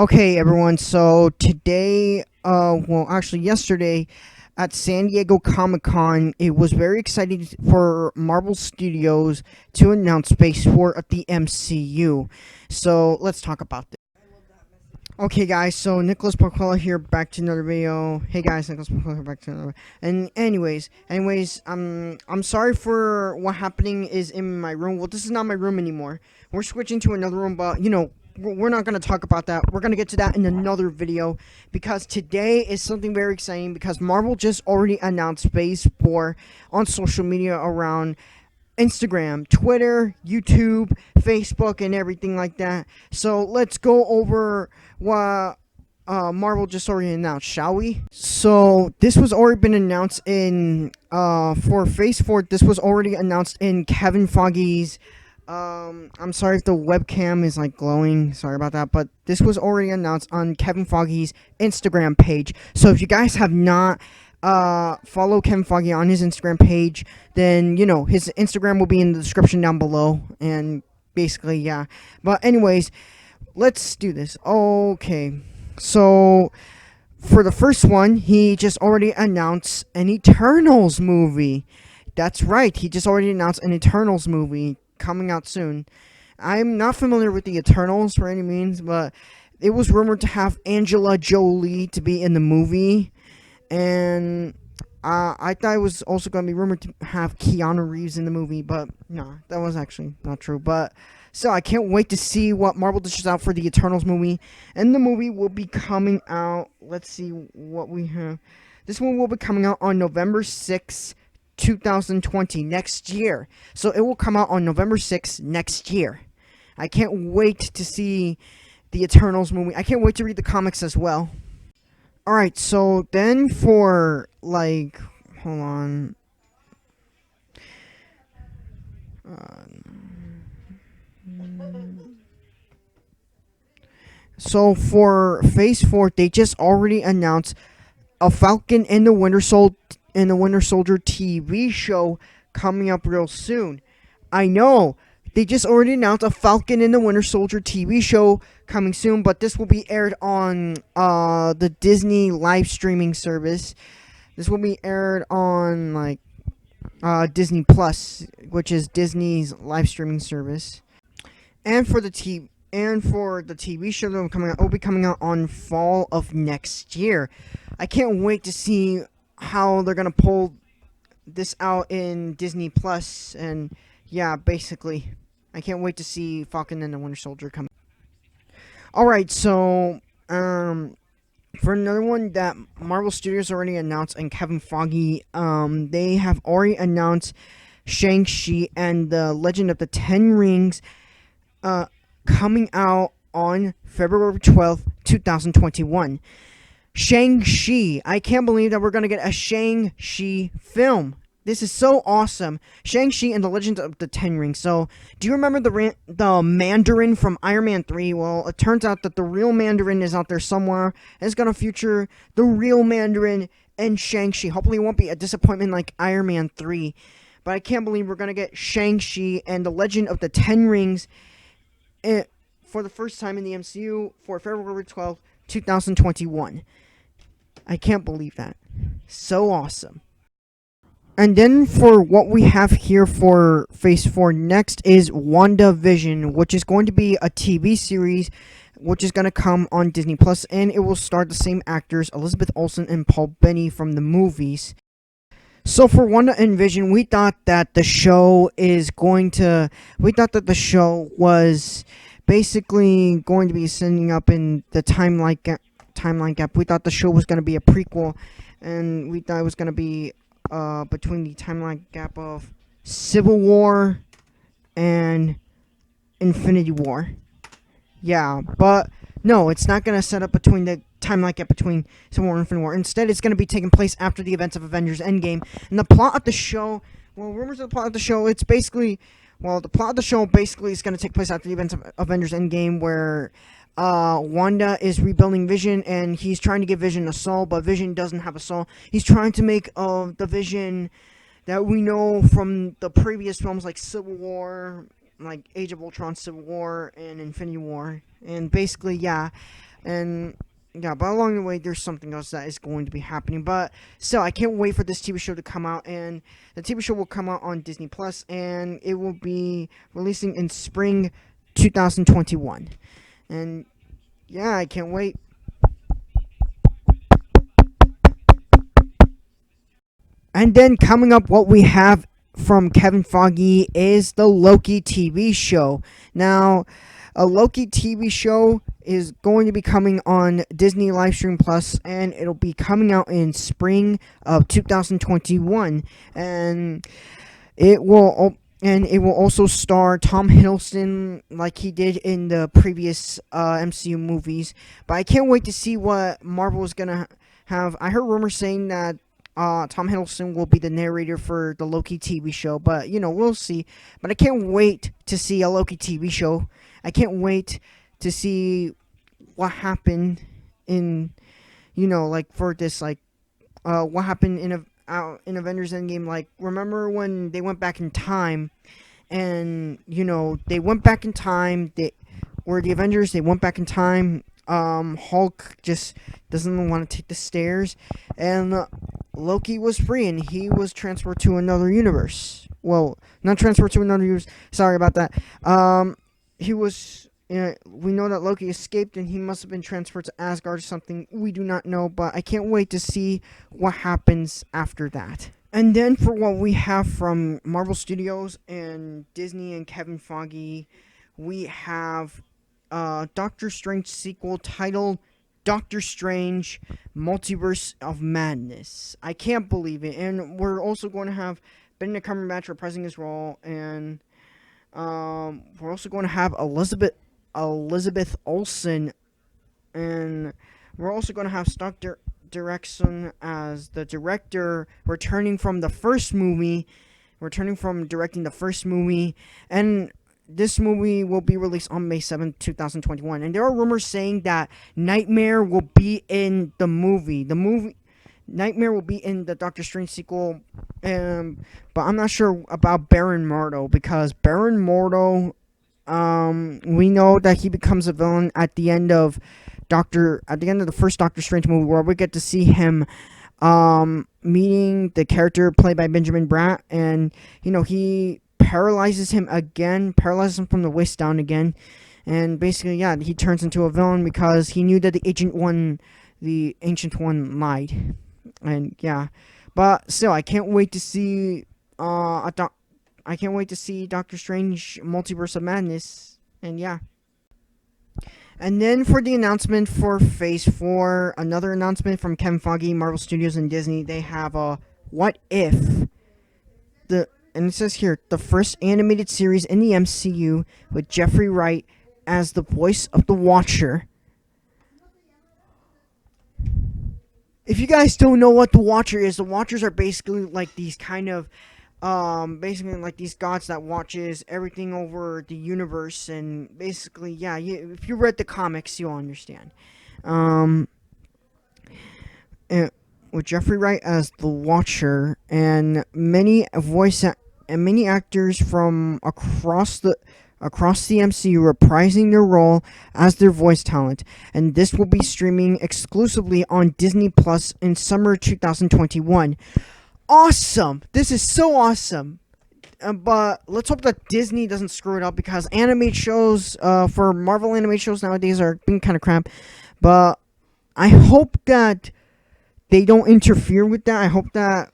Okay, everyone. So today, well, actually, yesterday at San Diego Comic Con, it was very exciting for Marvel Studios to announce Phase 4 of the MCU. So let's talk about this. Okay, guys. So Nicolas here, back to another video. Hey, guys, Nicolas here, back to another. And anyways, I'm sorry for what happening is in my room. Well, this is not my room anymore. We're switching to another room, but we're not going to talk about that. We're going to get to that in another video because today is something very exciting because Marvel just already announced Phase 4 on social media around Instagram, Twitter, YouTube, Facebook, and everything like that. So let's go over what Marvel just already announced, shall we? So this was already been announced in for Phase 4. This was already announced in Kevin Feige's. I'm sorry if the webcam is like glowing. Sorry about that. But this was already announced on Kevin Feige's Instagram page. So if you guys have not follow Kevin Feige on his Instagram page, then his Instagram will be in the description down below. And basically, yeah. But anyways, let's do this. Okay. So for the first one, he just already announced an Eternals movie. That's right. He just already announced an Eternals movie coming out soon. I'm not familiar with the Eternals for any means, but it was rumored to have Angela Jolie to be in the movie, and I thought it was also going to be rumored to have Keanu Reeves in the movie, but no, that was actually not true. But still, I can't wait to see what Marvel dishes out for the Eternals movie, and the movie will be coming out. Let's see what we have. This one will be coming out on November 6th. 2020, next year. So it will come out on November 6th next year. I can't wait to see the Eternals movie. I can't wait to read the comics as well. Alright, so then for hold on. So for Phase 4, they just already announced a Falcon and the Winter Soldier TV show coming up real soon. I know they just already announced a Falcon and the Winter Soldier TV show coming soon, but this will be aired on the Disney live streaming service. This will be aired on Disney Plus, which is Disney's live streaming service. And for the TV show that will be coming out on fall of next year. I can't wait to see how they're gonna pull this out in Disney Plus, and yeah, basically, I can't wait to see Falcon and the Winter Soldier come. All right, so for another one that Marvel Studios already announced, and Kevin Feige, they have already announced Shang-Chi and the Legend of the Ten Rings, coming out on February 12th, 2021. Shang-Chi. I can't believe that we're going to get a Shang-Chi film. This is so awesome. Shang-Chi and the Legend of the Ten Rings. So, do you remember the Mandarin from Iron Man 3? Well, it turns out that the real Mandarin is out there somewhere, and it's going to feature the real Mandarin and Shang-Chi. Hopefully it won't be a disappointment like Iron Man 3. But I can't believe we're going to get Shang-Chi and the Legend of the Ten Rings for the first time in the MCU for February 12th, 2021. I can't believe that. So awesome. And then for what we have here for Phase 4 next is WandaVision, which is going to be a TV series which is going to come on Disney Plus, and it will star the same actors, Elizabeth Olsen and Paul Bettany from the movies. So for WandaVision, we thought that the show was basically going to be sending up in the timeline gap. We thought the show was going to be a prequel, and we thought it was going to be between the timeline gap of Civil War and Infinity War. Yeah, but no, it's not going to set up between the timeline gap between Civil War and Infinity War. Instead, it's going to be taking place after the events of Avengers Endgame. And the plot of the show, rumors of the plot of the show, the plot of the show basically is going to take place after the events of Avengers Endgame, where Wanda is rebuilding Vision, and he's trying to give Vision a soul, but Vision doesn't have a soul. He's trying to make the Vision that we know from the previous films, like Civil War, like Age of Ultron, Civil War, and Infinity War. And basically, yeah, And yeah, but along the way, there's something else that is going to be happening. But still, I can't wait for this TV show to come out. And the TV show will come out on Disney Plus, and it will be releasing in spring 2021. And yeah, I can't wait. And then coming up, what we have from Kevin Feige is the Loki TV show. Now, a Loki TV show is going to be coming on Disney Livestream Plus, and it'll be coming out in spring of 2021, and it will also star Tom Hiddleston like he did in the previous MCU movies. But I can't wait to see what Marvel is gonna have. I heard rumors saying that Tom Hiddleston will be the narrator for the Loki TV show, but we'll see. But I can't wait to see a Loki TV show. I can't wait to see what happened in, like for this, like, what happened in Avengers Endgame. Like, remember when they went back in time, and they went back in time. The Avengers. They went back in time. Hulk just doesn't want to take the stairs, and Loki was free, and he was transferred to another universe. Well, not transferred to another universe. Sorry about that. He was. We know that Loki escaped, and he must have been transferred to Asgard or something. We do not know, but I can't wait to see what happens after that. And then for what we have from Marvel Studios and Disney and Kevin Feige, we have Doctor Strange sequel titled Doctor Strange Multiverse of Madness. I can't believe it. And we're also going to have Benedict Cumberbatch reprising his role, and we're also going to have Elizabeth Olsen, and we're also going to have Scott Derrickson as the director, returning from directing the first movie, and this movie will be released on May 7th, 2021. And there are rumors saying that Nightmare will be in the movie. Nightmare will be in the Doctor Strange sequel, but I'm not sure about Baron Mordo, because Baron Mordo, we know that he becomes a villain at the end of the first Doctor Strange movie, where we get to see him meeting the character played by Benjamin Bratt, and he paralyzes him from the waist down again, and basically, yeah, he turns into a villain because he knew that the Ancient One lied, and yeah, but still, I can't wait to see Doctor Strange Multiverse of Madness, and yeah. And then for the announcement for Phase 4, another announcement from Kevin Feige, Marvel Studios, and Disney. They have a What If, and it says here, the first animated series in the MCU with Jeffrey Wright as the voice of the Watcher. If you guys don't know what the Watcher is, the Watchers are basically like these kind of basically like these gods that watches everything over the universe, and basically, yeah, if you read the comics, you'll understand. And with Jeffrey Wright as the Watcher, and many actors from across the MCU reprising their role as their voice talent, and this will be streaming exclusively on Disney Plus in summer 2021. Awesome! This is so awesome. But let's hope that Disney doesn't screw it up, because animated shows for Marvel animated shows nowadays are being kind of crap. But I hope that they don't interfere with that. I hope that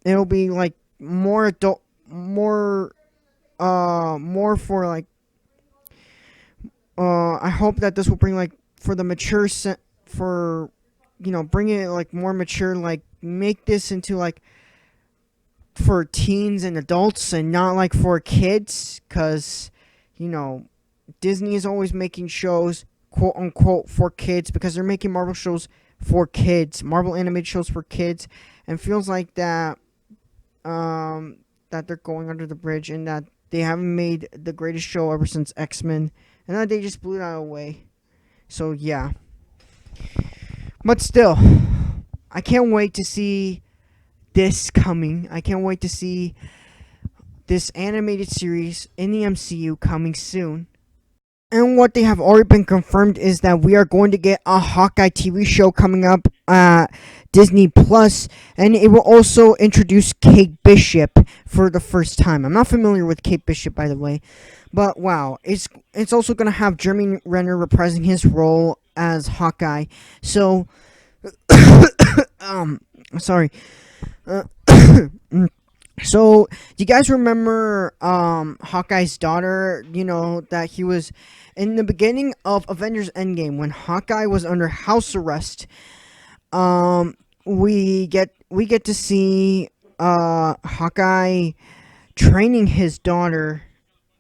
it'll be like more adult, more for like. I hope that this will bring like for the mature bring it like more mature, like make this into like for teens and adults, and not like for kids, because Disney is always making shows quote unquote for kids, because they're making Marvel shows for kids, Marvel animated shows for kids, and feels like that that they're going under the bridge, and that they haven't made the greatest show ever since X-Men, and that they just blew that away. So yeah, but still, I can't wait to see this coming. I can't wait to see this animated series in the MCU coming soon. And what they have already been confirmed is that we are going to get a Hawkeye TV show coming up at Disney Plus, and it will also introduce Kate Bishop for the first time. I'm not familiar with Kate Bishop, by the way, but wow, it's also going to have Jeremy Renner reprising his role as Hawkeye. So, sorry. Uh, So, do you guys remember Hawkeye's daughter? You know, that he was in the beginning of Avengers Endgame when Hawkeye was under house arrest. Um, we get to see Hawkeye training his daughter,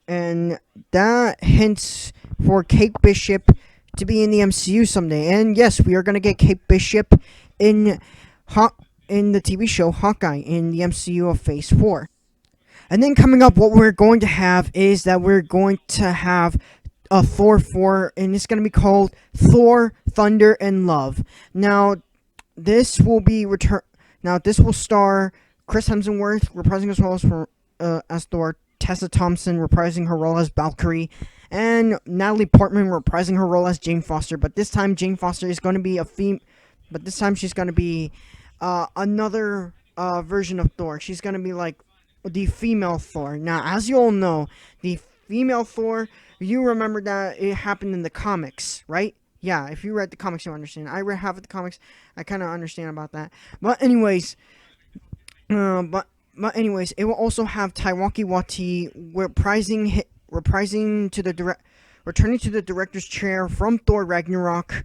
and that hints for Kate Bishop to be in the MCU someday. And yes, we are gonna get Kate Bishop in Haw- in the TV show Hawkeye in the MCU of Phase 4. And then coming up, what we're going to have is that we're going to have a Thor 4, and it's going to be called Thor, Thunder, and Love. Now, this will be return. Now, this will star Chris Hemsworth reprising his role as Thor, Tessa Thompson reprising her role as Valkyrie, and Natalie Portman reprising her role as Jane Foster. But this time, Jane Foster is going to be a female. But this time, she's going to be another version of Thor. She's going to be like the female Thor. Now, as you all know, the female Thor, you remember that it happened in the comics, right? Yeah, if you read the comics, you understand. I read half of the comics. I kind of understand about that. But anyways, it will also have Taiwaki Wati returning to the director's chair from Thor Ragnarok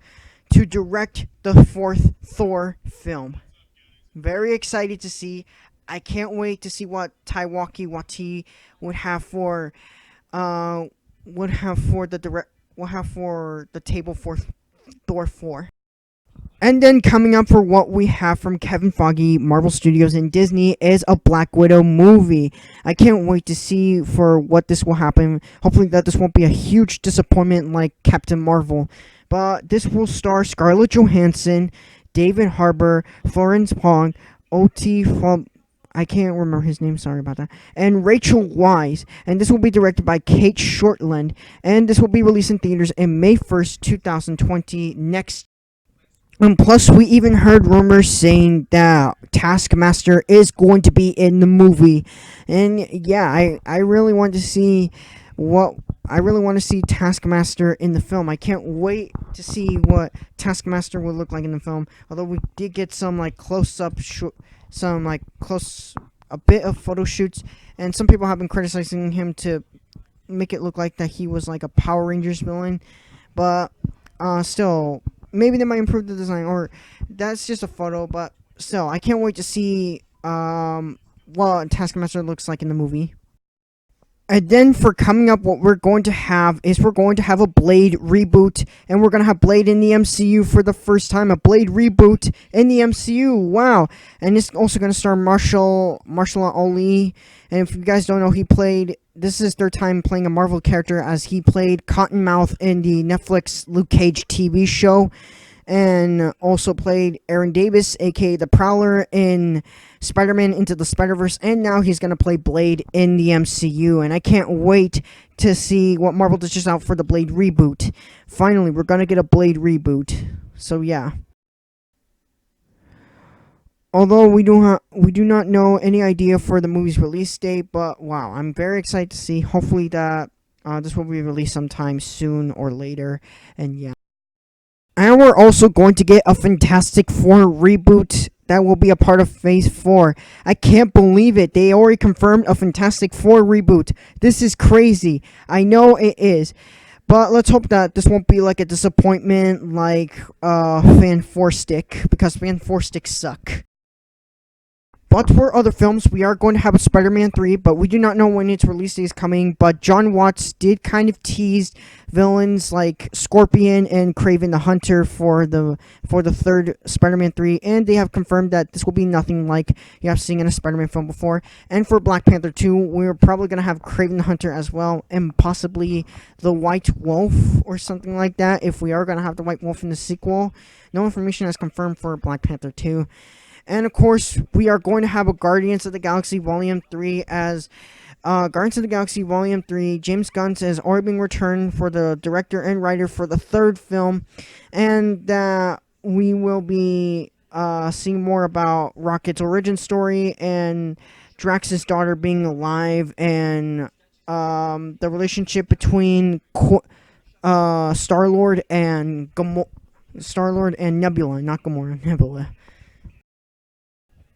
to direct the fourth Thor film. Very excited to see. I can't wait to see what Taiwaki Wati would have for uh would have for the table for Thor 4. And then coming up for what we have from Kevin Feige, Marvel Studios, and Disney is a Black Widow movie. I can't wait to see for what this will happen. Hopefully that this won't be a huge disappointment like Captain Marvel. But this will star Scarlett Johansson, David Harbour, Florence Pugh, O.T. I can't remember his name, sorry about that, and Rachel Weisz. And this will be directed by Kate Shortland. And this will be released in theaters in May 1st, 2020, next. And plus, we even heard rumors saying that Taskmaster is going to be in the movie. And yeah, I really want to see what I really want to see Taskmaster in the film. I can't wait to see what Taskmaster will look like in the film. Although we did get some like a bit of photo shoots, and some people have been criticizing him to make it look like that he was like a Power Rangers villain. But still, maybe they might improve the design, or that's just a photo. But still, I can't wait to see what Taskmaster looks like in the movie. And then for coming up, what we're going to have is we're going to have a Blade reboot, and we're going to have Blade in the MCU for the first time. A Blade reboot in the MCU. Wow. And it's also going to star Marshall Ali. And if you guys don't know, this is his third time playing a Marvel character, as he played Cottonmouth in the Netflix Luke Cage TV show, and also played Aaron Davis, aka the Prowler, in Spider-Man Into the Spider-Verse, and now he's going to play Blade in the MCU. And I can't wait to see what Marvel dishes out for the Blade reboot. Finally, we're going to get a Blade reboot. So yeah. Although we do not know any idea for the movie's release date, but wow, I'm very excited to see. Hopefully that this will be released sometime soon or later, and yeah. And we're also going to get a Fantastic Four reboot that will be a part of Phase 4. I can't believe it. They already confirmed a Fantastic Four reboot. This is crazy. I know it is. But let's hope that this won't be like a disappointment like Fan 4 Stick, because Fan 4 Stick suck. But for other films, we are going to have a Spider-Man 3, but we do not know when its release date is coming. But John Watts did kind of tease villains like Scorpion and Kraven the Hunter for the third Spider-Man 3, and they have confirmed that this will be nothing like you have seen in a Spider-Man film before. And for Black Panther 2, we're probably going to have Kraven the Hunter as well, and possibly the White Wolf or something like that, if we are going to have the White Wolf in the sequel. No information is confirmed for Black Panther 2. And of course, we are going to have a Guardians of the Galaxy Volume 3, as Guardians of the Galaxy Volume 3, James Gunn says already being returned for the director and writer for the third film, and that we will be seeing more about Rocket's origin story and Drax's daughter being alive, and the relationship between Star-Lord and Star-Lord and Nebula, not Gamora, Nebula.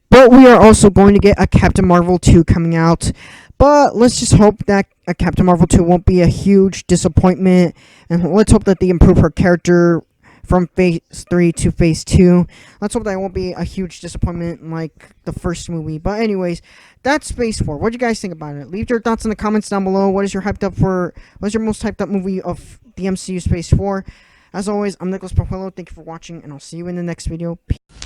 But we are also going to get a Captain Marvel 2 coming out. But let's just hope that a Captain Marvel 2 won't be a huge disappointment. And let's hope that they improve her character from Phase 3 to Phase 2. Let's hope that it won't be a huge disappointment like the first movie. But anyways, that's Phase 4. What do you guys think about it? Leave your thoughts in the comments down below. What is your most hyped up movie of the MCU Phase 4? As always, I'm Nicolas. Thank you for watching, and I'll see you in the next video. Peace.